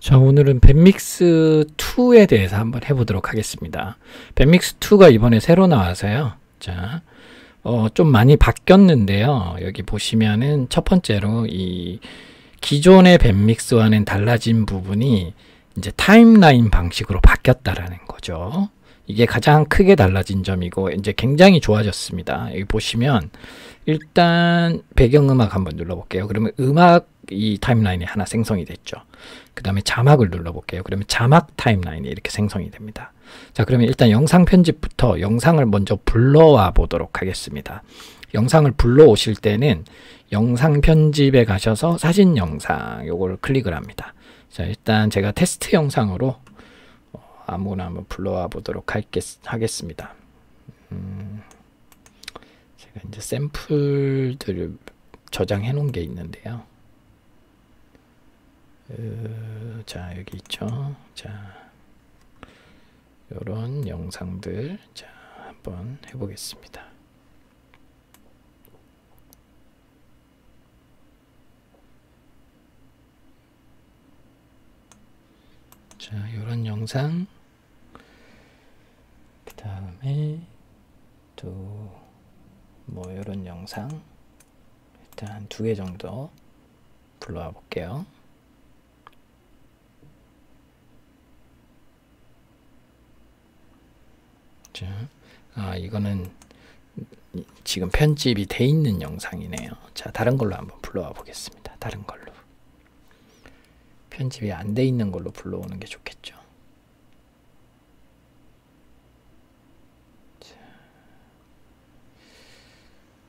자, 오늘은 밴믹스 2에 대해서 한번 해보도록 하겠습니다. 밴믹스 2가 이번에 새로 나와서요. 자, 좀 많이 바뀌었는데요. 여기 보시면은 첫 번째로 이 기존의 밴믹스와는 달라진 부분이 이제 타임라인 방식으로 바뀌었다라는 거죠. 이게 가장 크게 달라진 점이고 이제 굉장히 좋아졌습니다. 여기 보시면 일단 배경음악 한번 눌러볼게요. 그러면 음악이 타임라인이 하나 생성이 됐죠. 그 다음에 자막을 눌러볼게요. 그러면 자막 타임라인이 이렇게 생성이 됩니다. 자, 그러면 일단 영상 편집부터 영상을 먼저 불러와 보도록 하겠습니다. 영상을 불러오실 때는 영상 편집에 가셔서 사진 영상 요걸 클릭을 합니다. 자, 일단 제가 테스트 영상으로 아무나 한번 불러와 보도록 하겠습니다. 제가 이제 샘플들을 저장해 놓은 게 있는데요. 자, 여기 있죠. 자, 요런 영상들 자, 한번 해보겠습니다. 자, 요런 영상 그 다음에 또 뭐 요런 영상 일단 2개 정도 불러와 볼게요. 자, 이거는 지금 편집이 돼 있는 영상이네요. 자, 다른 걸로 한번 불러와 보겠습니다. 다른 걸로. 편집이 안 돼 있는 걸로 불러오는 게 좋겠죠. 자,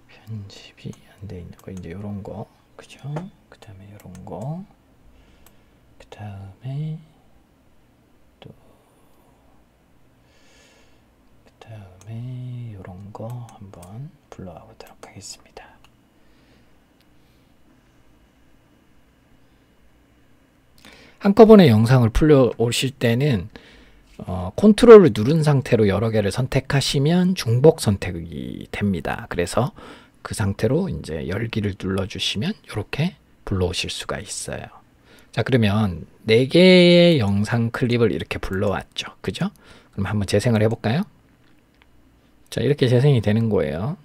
편집이 안 돼 있는 거, 이제 요런 거, 그죠? 그 다음에 요런 거, 그 다음에 다음에 이런 거 한번 불러와 보도록 하겠습니다. 한꺼번에 영상을 풀려 오실 때는 컨트롤을 누른 상태로 여러 개를 선택하시면 중복 선택이 됩니다. 그래서 그 상태로 이제 열기를 눌러주시면 이렇게 불러오실 수가 있어요. 자, 그러면 4개의 영상 클립을 이렇게 불러왔죠. 그죠? 그럼 한번 재생을 해볼까요? 자, 이렇게 재생이 되는 거예요.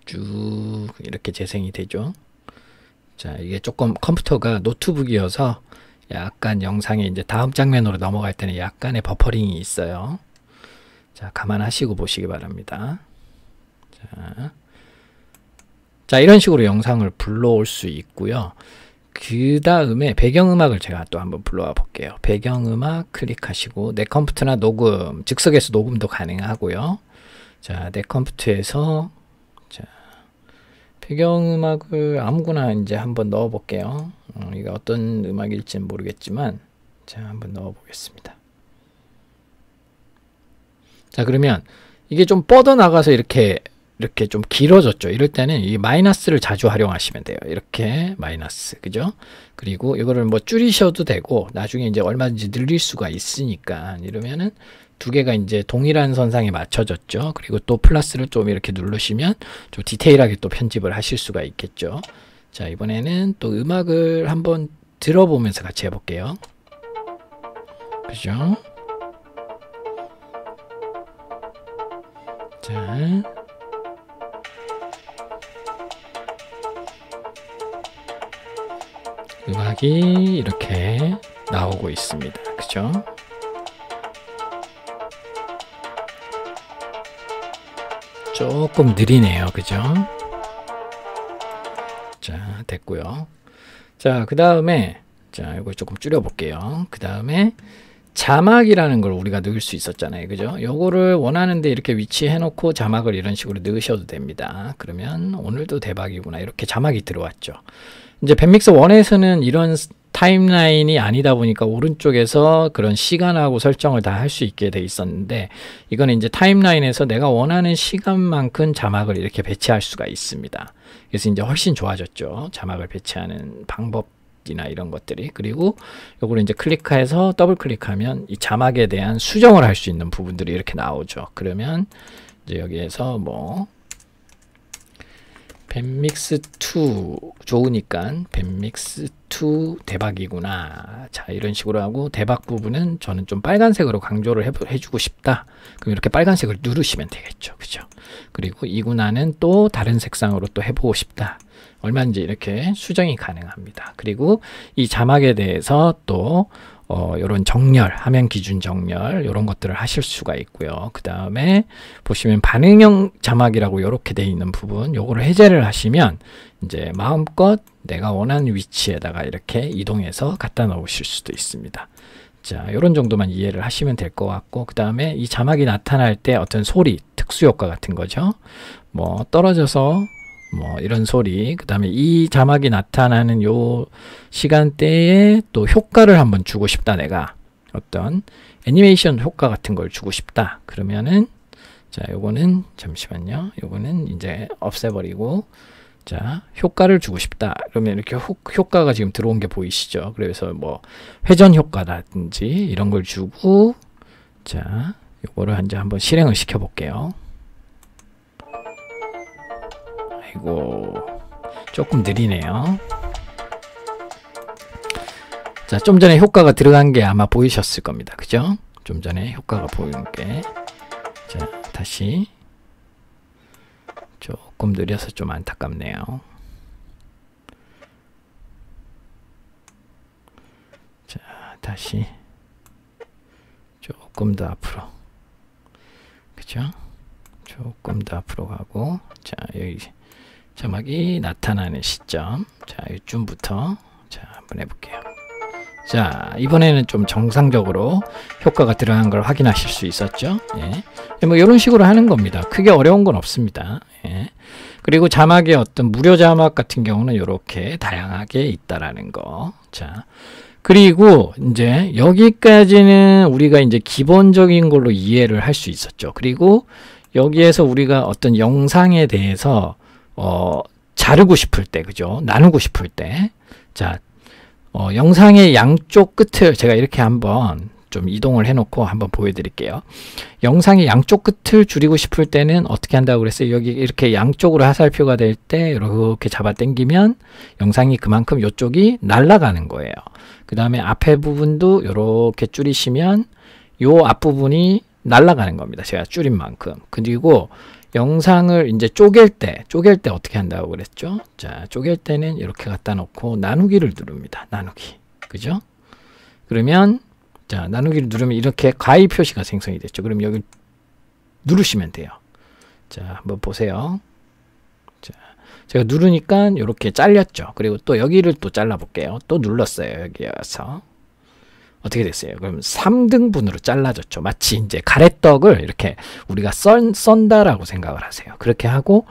쭉 이렇게 재생이 되죠. 자, 이게 조금 컴퓨터가 노트북이어서 약간 영상이 이제 다음 장면으로 넘어갈 때는 약간의 버퍼링이 있어요. 자, 감안하시고 보시기 바랍니다. 자, 이런 식으로 영상을 불러올 수 있고요. 그 다음에 배경음악을 제가 또 한번 불러와 볼게요. 배경음악 클릭하시고 내 컴퓨터나 녹음, 즉석에서 녹음도 가능하고요. 자, 내 컴퓨터에서 자, 배경음악을 아무거나 이제 한번 넣어 볼게요. 이게 어떤 음악일지는 모르겠지만 자, 한번 넣어 보겠습니다. 자, 그러면 이게 좀 뻗어나가서 이렇게 좀 길어졌죠. 이럴 때는 이 마이너스를 자주 활용하시면 돼요. 이렇게 마이너스, 그죠? 그리고 이거를 뭐 줄이셔도 되고 나중에 이제 얼마든지 늘릴 수가 있으니까 이러면은 2개가 이제 동일한 선상에 맞춰졌죠. 그리고 또 플러스를 좀 이렇게 누르시면 좀 디테일하게 또 편집을 하실 수가 있겠죠. 자, 이번에는 또 음악을 한번 들어보면서 같이 해볼게요. 그죠? 자, 음악이 이렇게 나오고 있습니다. 그죠? 조금 느리네요. 그죠? 자, 됐고요. 자, 그 다음에 자, 이걸 조금 줄여 볼게요. 그 다음에 자막이라는 걸 우리가 넣을 수 있었잖아요. 그죠? 요거를 원하는데 이렇게 위치해 놓고 자막을 이런 식으로 넣으셔도 됩니다. 그러면 오늘도 대박이구나. 이렇게 자막이 들어왔죠. 이제 밴믹스 1에서는 이런 타임라인이 아니다 보니까 오른쪽에서 그런 시간하고 설정을 다 할 수 있게 돼 있었는데 이거는 이제 타임라인에서 내가 원하는 시간만큼 자막을 이렇게 배치할 수가 있습니다. 그래서 이제 훨씬 좋아졌죠. 자막을 배치하는 방법이나 이런 것들이. 그리고 요거를 이제 클릭해서 더블 클릭하면 이 자막에 대한 수정을 할 수 있는 부분들이 이렇게 나오죠. 그러면 이제 여기에서 뭐 밴믹스2 좋으니까 밴믹스2 대박이구나. 자, 이런 식으로 하고 대박 부분은 저는 좀 빨간색으로 강조를 해주고 싶다. 그럼 이렇게 빨간색을 누르시면 되겠죠. 그죠? 그리고 이구나는 또 다른 색상으로 또 해보고 싶다. 얼마인지 이렇게 수정이 가능합니다. 그리고 이 자막에 대해서 또 요런 정렬, 화면 기준 정렬 요런 것들을 하실 수가 있고요. 그 다음에 보시면 반응형 자막이라고 요렇게 되어 있는 부분 요거를 해제를 하시면 이제 마음껏 내가 원하는 위치에다가 이렇게 이동해서 갖다 놓으실 수도 있습니다. 자, 요런 정도만 이해를 하시면 될 것 같고, 그 다음에 이 자막이 나타날 때 어떤 소리, 특수 효과 같은 거죠. 뭐 떨어져서 뭐 이런 소리, 그 다음에 이 자막이 나타나는 요 시간대에 또 효과를 한번 주고 싶다. 내가 어떤 애니메이션 효과 같은 걸 주고 싶다. 그러면은 자, 요거는 잠시만요. 요거는 이제 없애버리고, 자, 효과를 주고 싶다. 그러면 이렇게 효과가 지금 들어온 게 보이시죠? 그래서 뭐 회전 효과라든지 이런 걸 주고, 자, 요거를 이제 한번 실행을 시켜 볼게요. 아이고, 조금 느리네요. 자, 좀 전에 효과가 들어간 게 아마 보이셨을 겁니다. 그죠? 좀 전에 효과가 보이는 게. 자, 다시. 조금 느려서 좀 안타깝네요. 자, 다시. 조금 더 앞으로. 그죠? 조금 더 앞으로 가고. 자, 여기 자막이 나타나는 시점. 자, 이쯤부터. 자, 한번 해볼게요. 자, 이번에는 좀 정상적으로 효과가 들어간 걸 확인하실 수 있었죠. 예. 뭐 이런 식으로 하는 겁니다. 크게 어려운 건 없습니다. 예. 그리고 자막의 어떤 무료 자막 같은 경우는 이렇게 다양하게 있다라는 거. 자, 그리고 이제 여기까지는 우리가 이제 기본적인 걸로 이해를 할 수 있었죠. 그리고 여기에서 우리가 어떤 영상에 대해서 자르고 싶을 때, 그죠? 나누고 싶을 때, 자, 영상의 양쪽 끝을 제가 이렇게 한번 좀 이동을 해놓고 한번 보여드릴게요. 영상의 양쪽 끝을 줄이고 싶을 때는 어떻게 한다고 그랬어요? 여기 이렇게 양쪽으로 화살표가 될 때 이렇게 잡아 당기면 영상이 그만큼 이쪽이 날아가는 거예요. 그 다음에 앞에 부분도 이렇게 줄이시면 요 앞부분이 날아가는 겁니다. 제가 줄인 만큼. 그리고 영상을 이제 쪼갤 때 어떻게 한다고 그랬죠? 자, 쪼갤 때는 이렇게 갖다 놓고 나누기를 누릅니다. 나누기. 그죠? 그러면, 자, 나누기를 누르면 이렇게 가위 표시가 생성이 됐죠. 그럼 여기 누르시면 돼요. 자, 한번 보세요. 자, 제가 누르니까 이렇게 잘렸죠. 그리고 또 여기를 또 잘라볼게요. 또 눌렀어요. 여기 와서. 어떻게 됐어요? 그럼 3등분으로 잘라졌죠. 마치 이제 가래떡을 이렇게 우리가 썬다라고 생각을 하세요. 그렇게 하고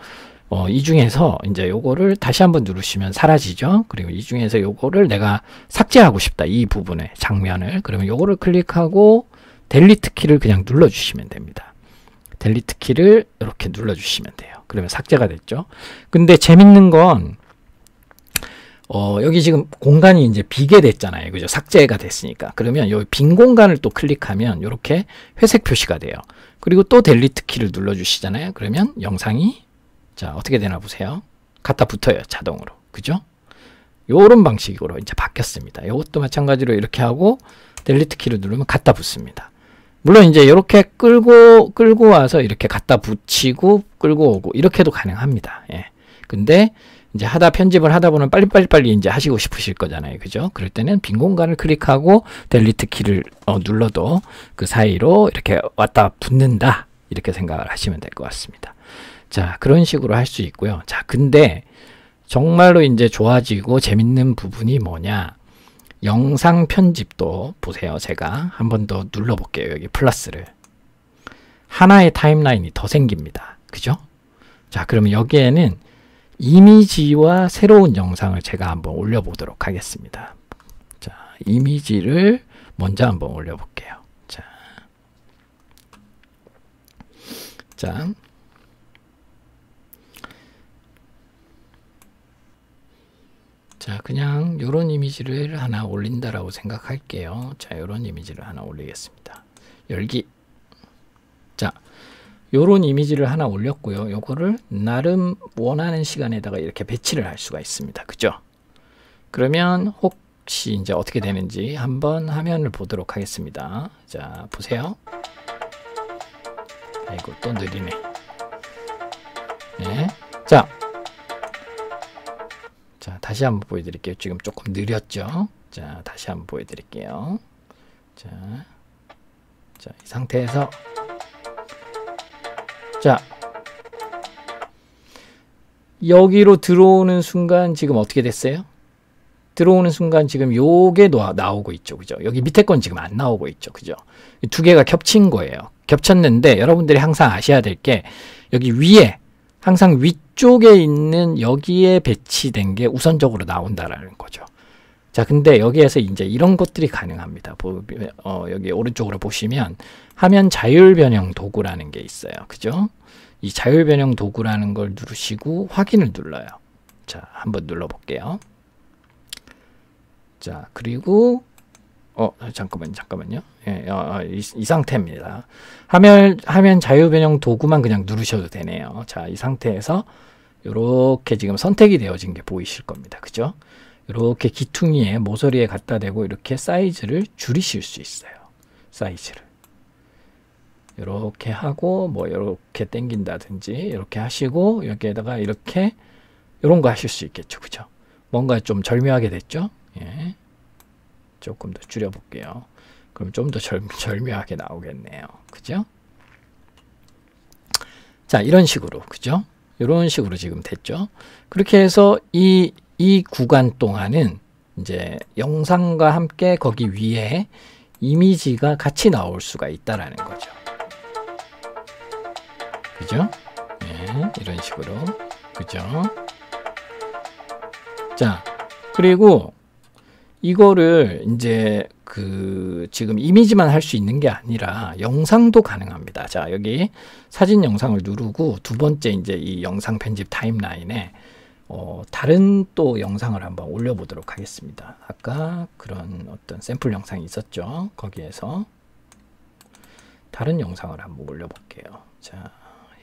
이 중에서 이제 요거를 다시 한번 누르시면 사라지죠. 그리고 이 중에서 요거를 내가 삭제하고 싶다. 이 부분의 장면을. 그러면 요거를 클릭하고 델리트 키를 그냥 눌러주시면 됩니다. 델리트 키를 이렇게 눌러주시면 돼요. 그러면 삭제가 됐죠. 근데 재밌는 건 여기 지금 공간이 이제 비게 됐잖아요. 그죠? 삭제가 됐으니까. 그러면 여기 빈 공간을 또 클릭하면 이렇게 회색 표시가 돼요. 그리고 또 델리트 키를 눌러주시잖아요. 그러면 영상이 자, 어떻게 되나 보세요. 갖다 붙어요. 자동으로. 그죠? 요런 방식으로 이제 바뀌었습니다. 이것도 마찬가지로 이렇게 하고 델리트 키를 누르면 갖다 붙습니다. 물론 이제 이렇게 끌고 와서 이렇게 갖다 붙이고 끌고 오고 이렇게도 가능합니다. 예. 근데 이제 편집을 하다 보면 빨리 이제 하시고 싶으실 거잖아요. 그죠? 그럴 때는 빈 공간을 클릭하고 델리트 키를 눌러도 그 사이로 이렇게 왔다 붙는다. 이렇게 생각을 하시면 될 것 같습니다. 자, 그런 식으로 할 수 있고요. 자, 근데 정말로 이제 좋아지고 재밌는 부분이 뭐냐? 영상 편집도 보세요. 제가 한 번 더 눌러볼게요. 여기 플러스를. 하나의 타임라인이 더 생깁니다. 그죠? 자, 그러면 여기에는 이미지와 새로운 영상을 제가 한번 올려보도록 하겠습니다. 자, 이미지를 먼저 한번 올려볼게요. 자, 그냥 요런 이미지를 하나 올린다라고 생각할게요. 자, 요런 이미지를 하나 올리겠습니다. 열기. 자, 요런 이미지를 하나 올렸고요. 요거를 나름 원하는 시간에다가 이렇게 배치를 할 수가 있습니다. 그죠? 그러면 혹시 이제 어떻게 되는지 한번 화면을 보도록 하겠습니다. 자, 보세요. 아이고, 또 느리네. 네. 자, 다시 한번 보여드릴게요. 지금 조금 느렸죠? 자, 다시 한번 보여드릴게요. 자, 이 상태에서 자, 여기로 들어오는 순간 지금 어떻게 됐어요? 들어오는 순간 지금 요게 나오고 있죠. 그죠? 여기 밑에 건 지금 안 나오고 있죠. 그죠? 두 개가 겹친 거예요. 겹쳤는데 여러분들이 항상 아셔야 될 게 여기 위에 항상 위쪽에 있는 여기에 배치된 게 우선적으로 나온다라는 거죠. 자, 근데 여기에서 이제 이런 것들이 가능합니다. 여기 오른쪽으로 보시면 화면 자율 변형 도구라는 게 있어요. 그죠? 이 자율 변형 도구라는 걸 누르시고 확인을 눌러요. 자, 한번 눌러볼게요. 자, 그리고 잠깐만요. 예, 이 상태입니다. 화면 자율 변형 도구만 그냥 누르셔도 되네요. 자, 이 상태에서 이렇게 지금 선택이 되어진 게 보이실 겁니다. 그죠? 이렇게 기퉁이에 모서리에 갖다 대고 이렇게 사이즈를 줄이실 수 있어요. 사이즈를 이렇게 하고 뭐 이렇게 당긴다든지 이렇게 하시고 여기에다가 이렇게 이런 거 하실 수 있겠죠. 그죠? 뭔가 좀 절묘하게 됐죠? 예. 조금 더 줄여 볼게요. 그럼 좀 더 절묘하게 나오겠네요. 그죠? 자, 이런 식으로, 그죠? 이런 식으로 지금 됐죠? 그렇게 해서 이 구간 동안은 이제 영상과 함께 거기 위에 이미지가 같이 나올 수가 있다라는 거죠. 그죠? 네, 이런 식으로. 그죠? 자, 그리고 이거를 이제 지금 이미지만 할 수 있는 게 아니라 영상도 가능합니다. 자, 여기 사진 영상을 누르고 두 번째 이제 이 영상 편집 타임라인에 다른 또 영상을 한번 올려보도록 하겠습니다. 아까 그런 어떤 샘플 영상이 있었죠. 거기에서 다른 영상을 한번 올려볼게요. 자,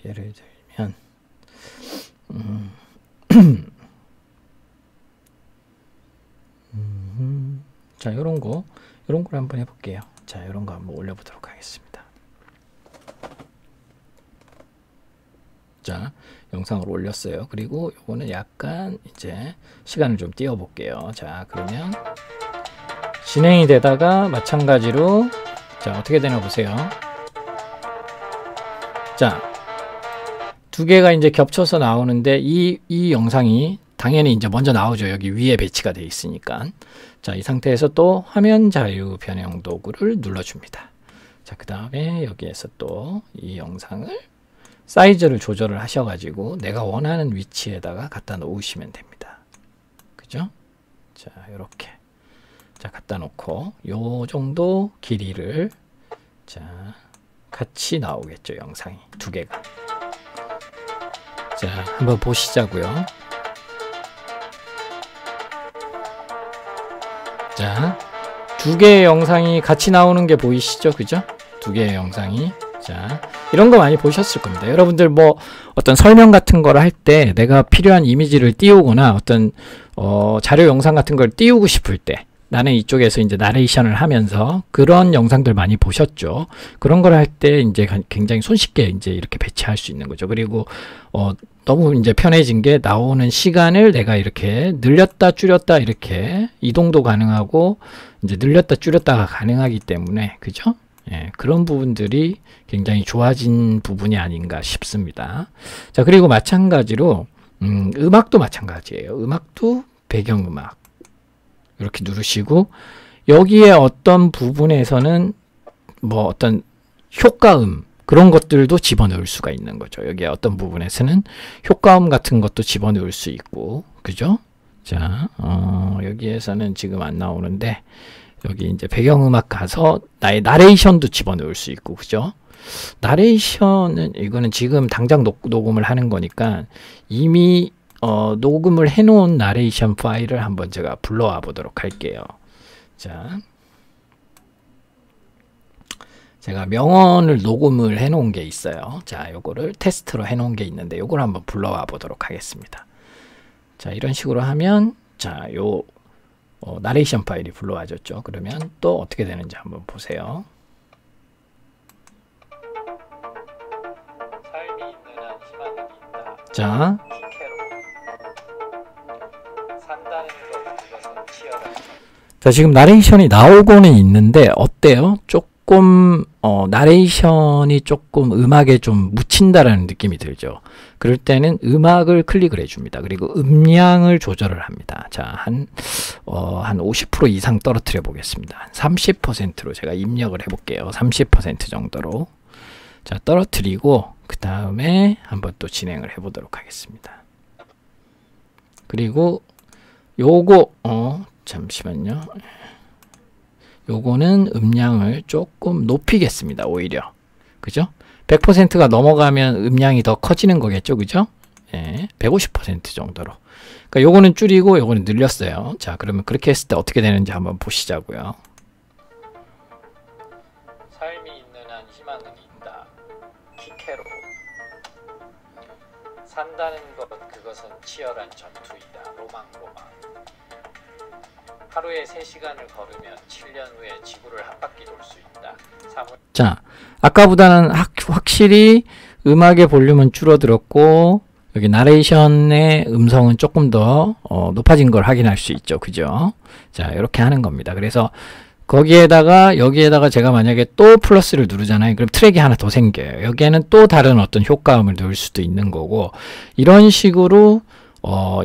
예를 들면 자, 이런 걸 한번 해볼게요. 자, 이런 거 한번 올려보도록 하겠습니다. 자, 영상을 올렸어요. 그리고 요거는 약간 이제 시간을 좀 띄워볼게요. 자, 그러면 진행이 되다가 마찬가지로 자, 어떻게 되나 보세요. 자, 두 개가 이제 겹쳐서 나오는데 이 영상이 당연히 이제 먼저 나오죠. 여기 위에 배치가 되어 있으니까. 자, 이 상태에서 또 화면 자유 변형 도구를 눌러줍니다. 자, 그 다음에 여기에서 또 이 영상을 사이즈를 조절을 하셔가지고 내가 원하는 위치에다가 갖다 놓으시면 됩니다. 그죠? 자, 이렇게. 자, 갖다 놓고 요 정도 길이를 자, 같이 나오겠죠. 영상이 두 개가. 자, 한번 보시자고요. 자, 두 개의 영상이 같이 나오는 게 보이시죠? 그죠? 두 개의 영상이. 자, 이런 거 많이 보셨을 겁니다. 여러분들 뭐 어떤 설명 같은 거를 할 때 내가 필요한 이미지를 띄우거나 어떤 자료 영상 같은 걸 띄우고 싶을 때 나는 이쪽에서 이제 나레이션을 하면서 그런 영상들 많이 보셨죠? 그런 걸 할 때 이제 굉장히 손쉽게 이제 이렇게 배치할 수 있는 거죠. 그리고 너무 이제 편해진 게 나오는 시간을 내가 이렇게 늘렸다 줄였다 이렇게 이동도 가능하고 이제 늘렸다 줄였다가 가능하기 때문에 그죠? 예, 그런 부분들이 굉장히 좋아진 부분이 아닌가 싶습니다. 자, 그리고 마찬가지로 음악도 마찬가지예요. 음악도 배경음악 이렇게 누르시고 여기에 어떤 부분에서는 뭐 어떤 효과음 그런 것들도 집어넣을 수가 있는 거죠. 여기에 어떤 부분에서는 효과음 같은 것도 집어넣을 수 있고, 그죠? 자, 여기에서는 지금 안 나오는데, 여기 이제 배경음악 가서 나의 나레이션도 집어넣을 수 있고, 그죠? 나레이션은, 이거는 지금 당장 녹음을 하는 거니까, 이미, 녹음을 해놓은 나레이션 파일을 한번 제가 불러와 보도록 할게요. 자. 제가 명언을 녹음을 해 놓은 게 있어요. 자, 요거를 테스트로 해 놓은 게 있는데 요걸 한번 불러와 보도록 하겠습니다. 자, 이런 식으로 하면 자, 요 나레이션 파일이 불러와졌죠. 그러면 또 어떻게 되는지 한번 보세요. 삶이 있는 한 희망은 있다. 자, 산다는 것 그것은 치열한. 자, 지금 나레이션이 나오고는 있는데 어때요? 조금 나레이션이 조금 음악에 좀 묻힌다라는 느낌이 들죠. 그럴 때는 음악을 클릭을 해줍니다. 그리고 음량을 조절을 합니다. 자, 한 50% 이상 떨어뜨려 보겠습니다. 한 30%로 제가 입력을 해볼게요. 30% 정도로. 자, 떨어뜨리고 그 다음에 한번 또 진행을 해보도록 하겠습니다. 그리고 요거 잠시만요. 요거는 음량을 조금 높이겠습니다. 오히려. 그죠? 100%가 넘어가면 음량이 더 커지는 거겠죠. 그죠? 예, 150% 정도로. 그러니까 요거는 줄이고 요거는 늘렸어요. 자, 그러면 그렇게 했을 때 어떻게 되는지 한번 보시자고요. 삶이 있는 한 희망은 있다. 키케로. 산다는 것 그것은 치열한 전투이다. 로망. 하루에 3시간을 걸으면 7년 후에 지구를 한 바퀴 돌 수 있다. 자, 아까보다는 확실히 음악의 볼륨은 줄어들었고 여기 나레이션의 음성은 조금 더 높아진 걸 확인할 수 있죠. 그죠? 자, 이렇게 하는 겁니다. 그래서 여기에다가 제가 만약에 또 플러스를 누르잖아요. 그럼 트랙이 하나 더 생겨요. 여기에는 또 다른 어떤 효과음을 넣을 수도 있는 거고, 이런 식으로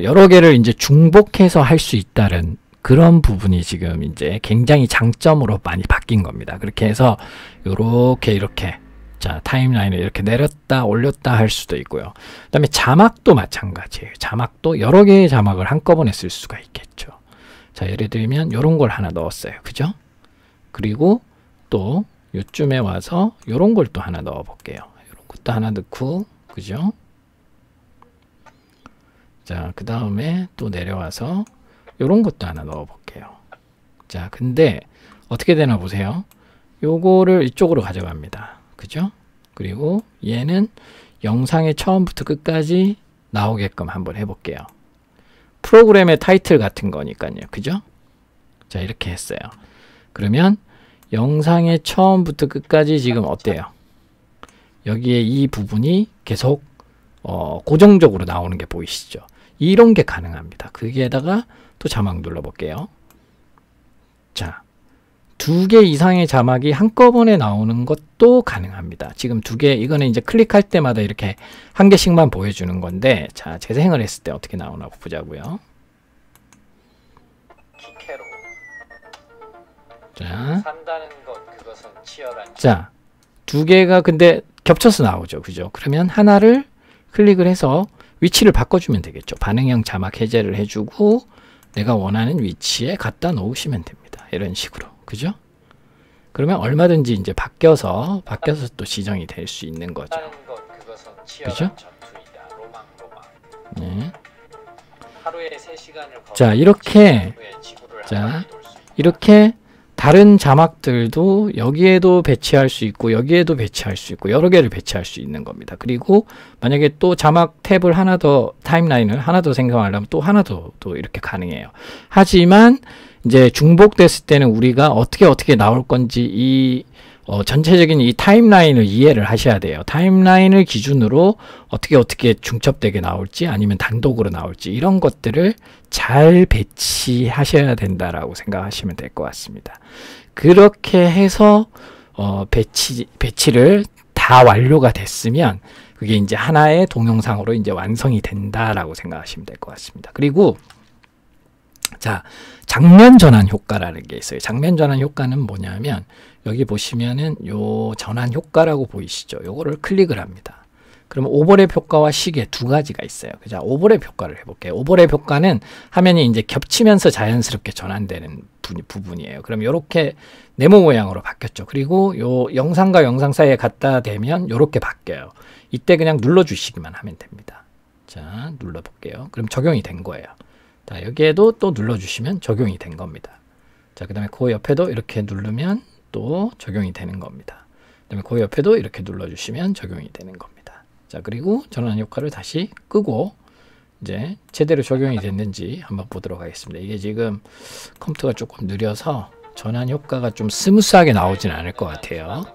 여러 개를 이제 중복해서 할 수 있다는 그런 부분이 지금 이제 굉장히 장점으로 많이 바뀐 겁니다. 그렇게 해서 이렇게 자, 타임라인을 이렇게 내렸다 올렸다 할 수도 있고요. 그 다음에 자막도 마찬가지예요. 자막도 여러 개의 자막을 한꺼번에 쓸 수가 있겠죠. 자, 예를 들면 이런 걸 하나 넣었어요. 그죠? 그리고 또 요쯤에 와서 이런 걸 또 하나 넣어 볼게요. 이런 것도 하나 넣고, 그죠? 자, 그 다음에 또 내려와서 요런 것도 하나 넣어 볼게요. 자, 근데 어떻게 되나 보세요. 요거를 이쪽으로 가져갑니다. 그죠? 그리고 얘는 영상의 처음부터 끝까지 나오게끔 한번 해볼게요. 프로그램의 타이틀 같은 거니까요. 그죠? 자, 이렇게 했어요. 그러면 영상의 처음부터 끝까지 지금 어때요? 여기에 이 부분이 계속 고정적으로 나오는 게 보이시죠? 이런 게 가능합니다. 거기에다가 또 자막 눌러볼게요. 자, 2개 이상의 자막이 한꺼번에 나오는 것도 가능합니다. 지금 2개, 이거는 이제 클릭할 때마다 이렇게 한 개씩만 보여주는 건데, 자, 재생을 했을 때 어떻게 나오나 보자고요. 키케로. 자, 산다는 것 그것은 치열한. 자, 2개가 근데 겹쳐서 나오죠. 그죠? 그러면 하나를 클릭을 해서 위치를 바꿔주면 되겠죠. 반응형 자막 해제를 해주고 내가 원하는 위치에 갖다 놓으시면 됩니다. 이런 식으로. 그죠? 그러면 얼마든지 이제 바뀌어서 또 지정이 될 수 있는 거죠. 그죠? 네. 자, 이렇게 다른 자막들도 여기에도 배치할 수 있고 여기에도 배치할 수 있고 여러 개를 배치할 수 있는 겁니다. 그리고 만약에 또 자막 탭을 하나 더, 타임라인을 하나 더 생성하려면 또 하나 더 이렇게 가능해요. 하지만 이제 중복됐을 때는 우리가 어떻게 나올 건지 이 전체적인 이 타임라인을 이해를 하셔야 돼요. 타임라인을 기준으로 어떻게 중첩되게 나올지 아니면 단독으로 나올지 이런 것들을 잘 배치하셔야 된다라고 생각하시면 될 것 같습니다. 그렇게 해서 배치를 다 완료가 됐으면 그게 이제 하나의 동영상으로 이제 완성이 된다라고 생각하시면 될 것 같습니다. 그리고 자, 장면 전환 효과라는 게 있어요. 장면 전환 효과는 뭐냐면 여기 보시면은 요 전환 효과라고 보이시죠? 요거를 클릭을 합니다. 그러면 오버랩 효과와 시계 2가지가 있어요. 자, 오버랩 효과를 해볼게요. 오버랩 효과는 화면이 이제 겹치면서 자연스럽게 전환되는 부분이에요. 그럼 요렇게 네모 모양으로 바뀌었죠. 그리고 요 영상과 영상 사이에 갖다 대면 요렇게 바뀌어요. 이때 그냥 눌러주시기만 하면 됩니다. 자, 눌러볼게요. 그럼 적용이 된 거예요. 자, 여기에도 또 눌러주시면 적용이 된 겁니다. 자, 그 다음에 그 옆에도 이렇게 누르면 또 적용이 되는 겁니다. 그다음에 그 옆에도 이렇게 눌러주시면 적용이 되는 겁니다. 자, 그리고 전환 효과를 다시 끄고 이제 제대로 적용이 됐는지 한번 보도록 하겠습니다. 이게 지금 컴퓨터가 조금 느려서 전환 효과가 좀 스무스하게 나오진 않을 것 같아요.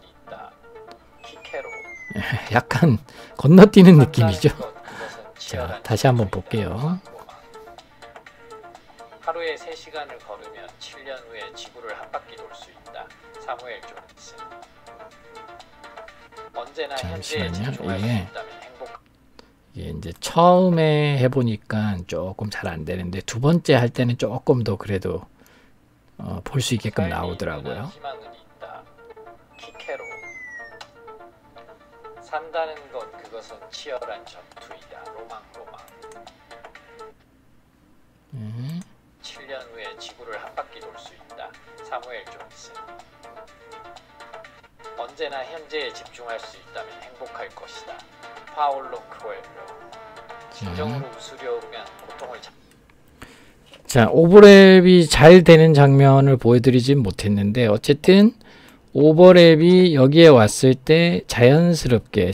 약간 건너뛰는 느낌이죠. 자, 다시 한번 볼게요. 하루에 3시간을 걸으면 7년 후에 지구를 한 바퀴 돌 수 있다. 사무엘 존슨. 언제나 현재에 집중할 수 있다면 행복. 이게 이제 처음에 해보니까 조금 잘 안 되는데 두 번째 할 때는 조금 더 그래도 볼 수 있게끔 나오더라고요. 희망은 있다. 키케로. 산다는 것 그것은 치열한 전투이다. 로망. 7년 후에 지구를 한 바퀴 돌 수 있다. 사무엘 존슨. 언제나 현재에 집중할 수 있다면 행복할 것이다. 파올로 코엘로. 진정으로 웃으려면 고통을 자, 오버랩이 잘 되는 장면을 보여드리진 못했는데 어쨌든 오버랩이 여기에 왔을 때 자연스럽게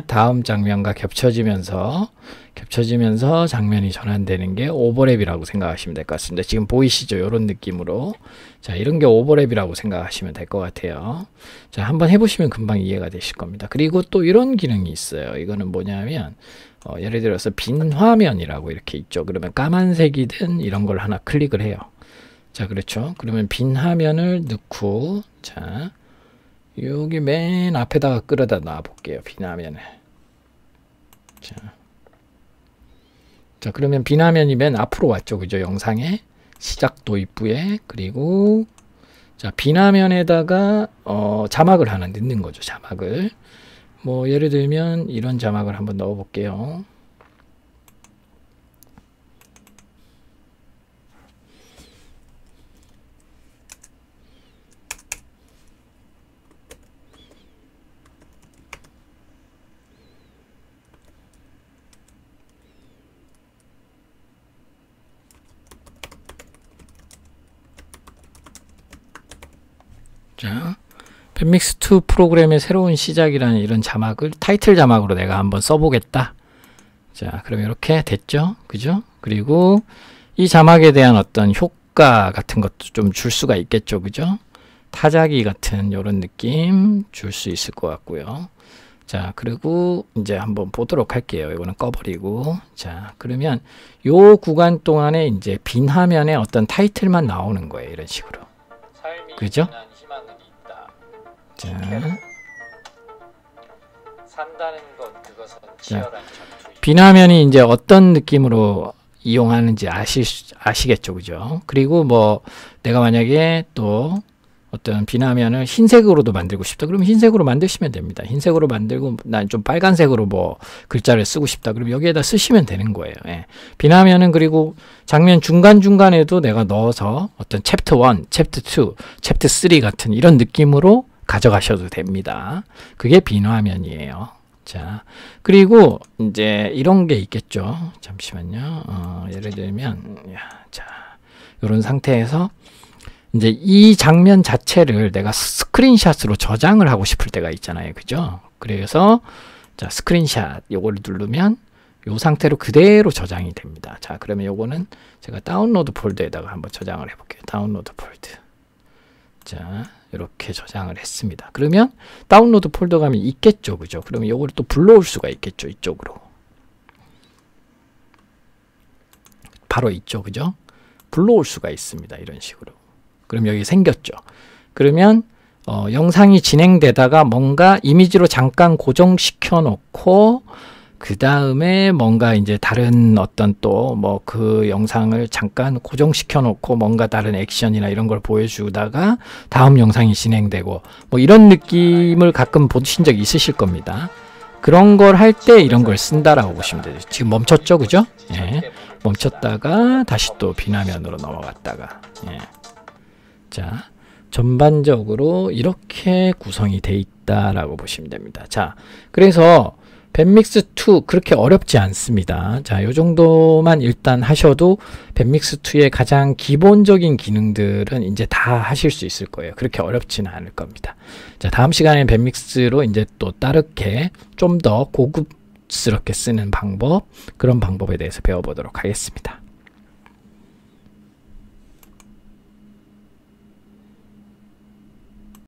다음 장면과 겹쳐지면서 장면이 전환되는 게 오버랩이라고 생각하시면 될 것 같습니다. 지금 보이시죠? 이런 느낌으로. 자, 이런 게 오버랩이라고 생각하시면 될 것 같아요. 자, 한번 해보시면 금방 이해가 되실 겁니다. 그리고 또 이런 기능이 있어요. 이거는 뭐냐면 예를 들어서 빈 화면이라고 이렇게 있죠. 그러면 까만색이든 이런 걸 하나 클릭을 해요. 자, 그렇죠. 그러면 빈 화면을 넣고, 자, 여기 맨 앞에다가 끌어다 놔 볼게요. 빈 화면을. 자, 그러면 빈 화면이 맨 앞으로 왔죠. 그죠? 영상에. 시작 도입부에. 그리고, 자, 빈 화면에다가, 자막을 하나 넣는 거죠. 자막을. 뭐, 예를 들면, 이런 자막을 한번 넣어 볼게요. 자, 밴믹스2 프로그램의 새로운 시작이라는 이런 자막을 타이틀 자막으로 내가 한번 써보겠다. 자, 그럼 이렇게 됐죠? 그죠? 그리고 이 자막에 대한 어떤 효과 같은 것도 좀 줄 수가 있겠죠? 그죠? 타자기 같은 이런 느낌 줄 수 있을 것 같고요. 자, 그리고 이제 한번 보도록 할게요. 이거는 꺼버리고. 자, 그러면 요 구간 동안에 이제 빈 화면에 어떤 타이틀만 나오는 거예요. 이런 식으로. 그죠? 자, 산다는 것 그것은 치열한 전투이다. 빈 화면이 이제 어떤 느낌으로 이용하는지 아시겠죠? 그죠? 그리고 뭐 내가 만약에 또 어떤 빈 화면을 흰색으로도 만들고 싶다. 그러면 흰색으로 만드시면 됩니다. 흰색으로 만들고 난 좀 빨간색으로 뭐 글자를 쓰고 싶다. 그럼 여기에다 쓰시면 되는 거예요. 예. 빈 화면은 그리고 장면 중간중간에도 내가 넣어서 어떤 챕터 1, 챕터 2, 챕터 3 같은 이런 느낌으로 가져가셔도 됩니다. 그게 빈 화면이에요. 자, 그리고 이제 이런 게 있겠죠. 잠시만요. 예를 들면, 자, 이런 상태에서 이제 이 장면 자체를 내가 스크린샷으로 저장을 하고 싶을 때가 있잖아요. 그죠? 그래서 자, 스크린샷 요거를 누르면 요 상태로 그대로 저장이 됩니다. 자, 그러면 요거는 제가 다운로드 폴더에다가 한번 저장을 해볼게요. 다운로드 폴더. 자, 이렇게 저장을 했습니다. 그러면 다운로드 폴더 가면 있겠죠. 그죠? 그러면 요거를 또 불러올 수가 있겠죠. 이쪽으로. 바로 있죠. 그죠? 불러올 수가 있습니다. 이런 식으로. 그럼 여기 생겼죠. 그러면 영상이 진행되다가 뭔가 이미지로 잠깐 고정시켜 놓고 그 다음에 뭔가 이제 다른 어떤 또 뭐 그 영상을 잠깐 고정시켜 놓고 뭔가 다른 액션이나 이런 걸 보여주다가 다음 영상이 진행되고 뭐 이런 느낌을 가끔 보신 적 있으실 겁니다. 그런 걸 할 때 이런 걸 쓴다라고 보시면 돼요. 지금 멈췄죠, 그죠? 예. 멈췄다가 다시 또 빈 화면으로 넘어갔다가. 예. 자, 전반적으로 이렇게 구성이 돼 있다라고 보시면 됩니다. 자, 그래서 밴믹스 2 그렇게 어렵지 않습니다. 자, 요 정도만 일단 하셔도 밴믹스 2의 가장 기본적인 기능들은 이제 다 하실 수 있을 거예요. 그렇게 어렵지는 않을 겁니다. 자, 다음 시간에는 밴믹스로 이제 또 다르게 좀 더 고급스럽게 쓰는 방법, 그런 방법에 대해서 배워보도록 하겠습니다.